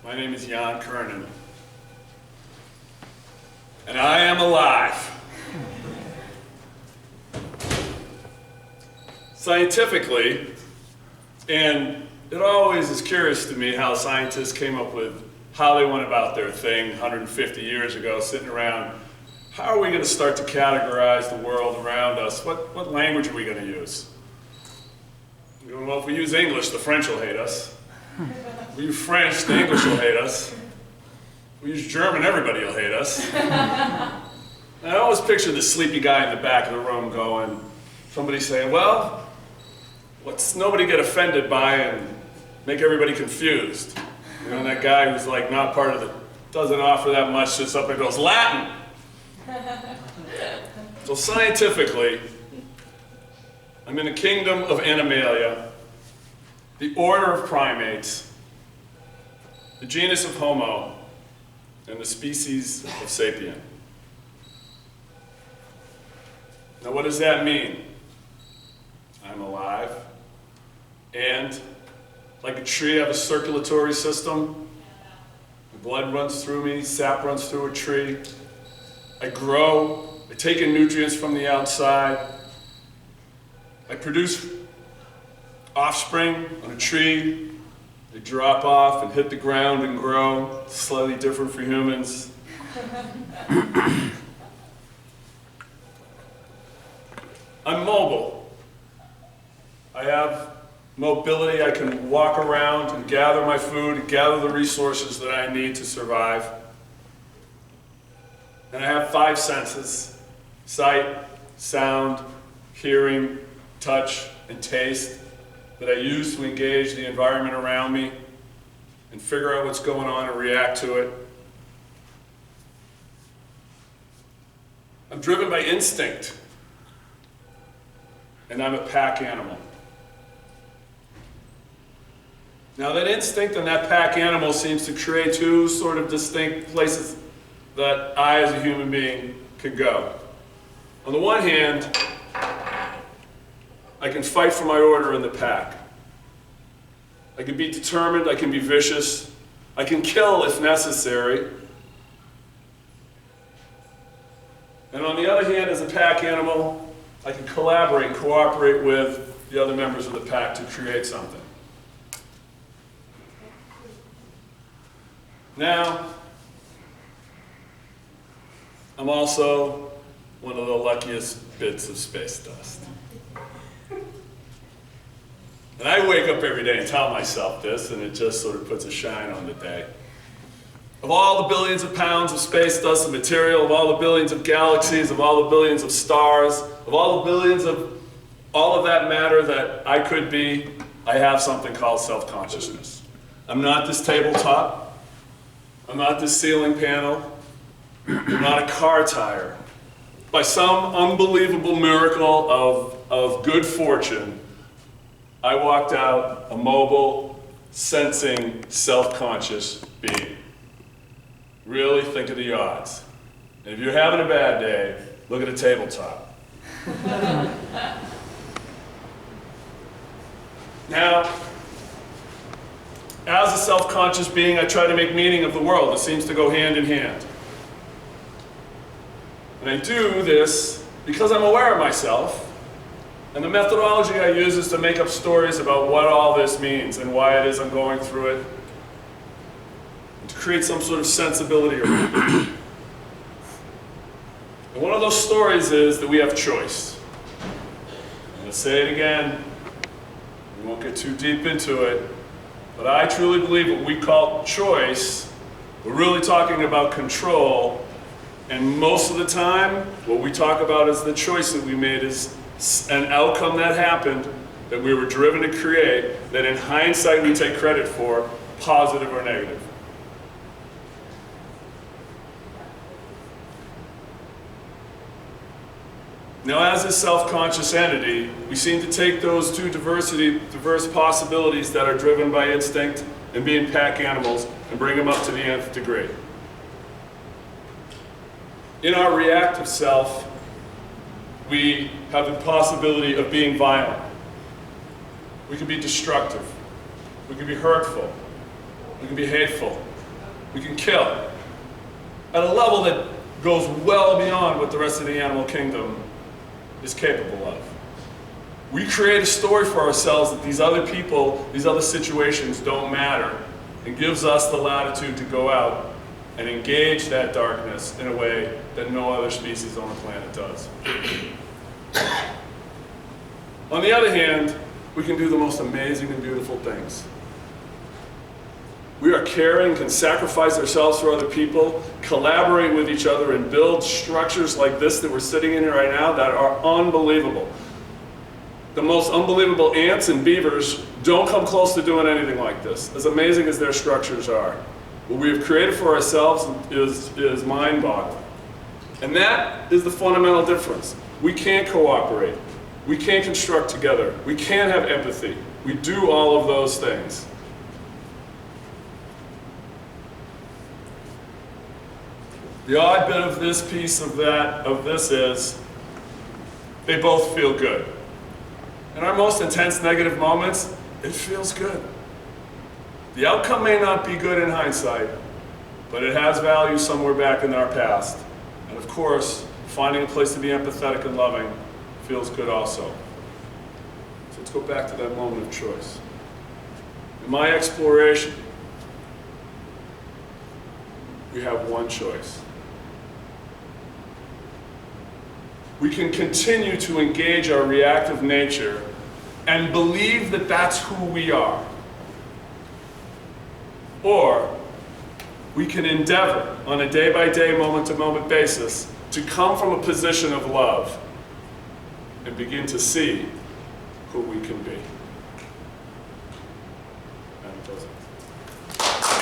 My name is Kernan, and I am alive. Scientifically, and it always is curious to me how scientists came up with how they went about their thing 150 years ago, sitting around. How are we going to start to categorize the world around us? What language are we going to use? Well, if we use English, the French will hate us. If we use French, the English will hate us. If we use German, everybody will hate us. And I always picture the sleepy guy in the back of the room going, somebody saying, well, let's nobody get offended by and make everybody confused. You know, that guy who's like not part of the, doesn't offer that much, just up and goes, Latin! So scientifically, I'm in the kingdom of Animalia, the order of primates, the genus of Homo, and the species of Sapien. Now what does that mean? I'm alive, and like a tree, I have a circulatory system. Blood runs through me, sap runs through a tree. I grow, I take in nutrients from the outside. I produce offspring on a tree. They drop off and hit the ground and grow. Slightly different for humans. I'm mobile. I have mobility. I can walk around and gather my food and gather the resources that I need to survive. And I have 5 senses: sight, sound, hearing, touch, and taste that I use to engage the environment around me and figure out what's going on and react to it. I'm driven by instinct, and I'm a pack animal. Now that instinct and that pack animal seems to create 2 sort of distinct places that I as a human being can go. On the one hand, I can fight for my order in the pack. I can be determined, I can be vicious, I can kill if necessary. And on the other hand, as a pack animal, I can collaborate, cooperate with the other members of the pack to create something. Now, I'm also one of the luckiest bits of space dust. And I wake up every day and tell myself this, and it just sort of puts a shine on the day. Of all the billions of pounds of space dust and material, of all the billions of galaxies, of all the billions of stars, of all the billions of all of that matter that I could be, I have something called self-consciousness. I'm not this tabletop. I'm not this ceiling panel. I'm not a car tire. By some unbelievable miracle of good fortune, I walked out a mobile, sensing, self-conscious being. Really think of the odds. And if you're having a bad day, look at a tabletop. Now, as a self-conscious being, I try to make meaning of the world. It seems to go hand in hand. And I do this because I'm aware of myself, and the methodology I use is to make up stories about what all this means and why it is I'm going through it, and to create some sort of sensibility around it. And one of those stories is that we have choice. I'm going to say it again. We won't get too deep into it, but I truly believe what we call choice, we're really talking about control. And most of the time, what we talk about is the choice that we made is an outcome that happened that we were driven to create, that in hindsight we take credit for, positive or negative. Now, as a self-conscious entity, we seem to take those 2 diverse possibilities that are driven by instinct and being pack animals and bring them up to the nth degree. In our reactive self, we have the possibility of being violent. We can be destructive. We can be hurtful. We can be hateful. We can kill at a level that goes well beyond what the rest of the animal kingdom is capable of. We create a story for ourselves that these other people, these other situations don't matter, and gives us the latitude to go out and engage that darkness in a way that no other species on the planet does. On the other hand, we can do the most amazing and beautiful things. We are caring, can sacrifice ourselves for other people, collaborate with each other, and build structures like this that we're sitting in right now that are unbelievable. The most unbelievable ants and beavers don't come close to doing anything like this, as amazing as their structures are. What we have created for ourselves is mind-boggling. And that is the fundamental difference. We can't cooperate. We can't construct together. We can't have empathy. We do all of those things. The odd bit of this piece of this is they both feel good. In our most intense negative moments, it feels good. The outcome may not be good in hindsight, but it has value somewhere back in our past. And of course, finding a place to be empathetic and loving feels good also. So let's go back to that moment of choice. In my exploration, we have one choice. We can continue to engage our reactive nature and believe that that's who we are. Or we can endeavor on a day-by-day, moment-to-moment basis to come from a position of love and begin to see who we can be. And it doesn't.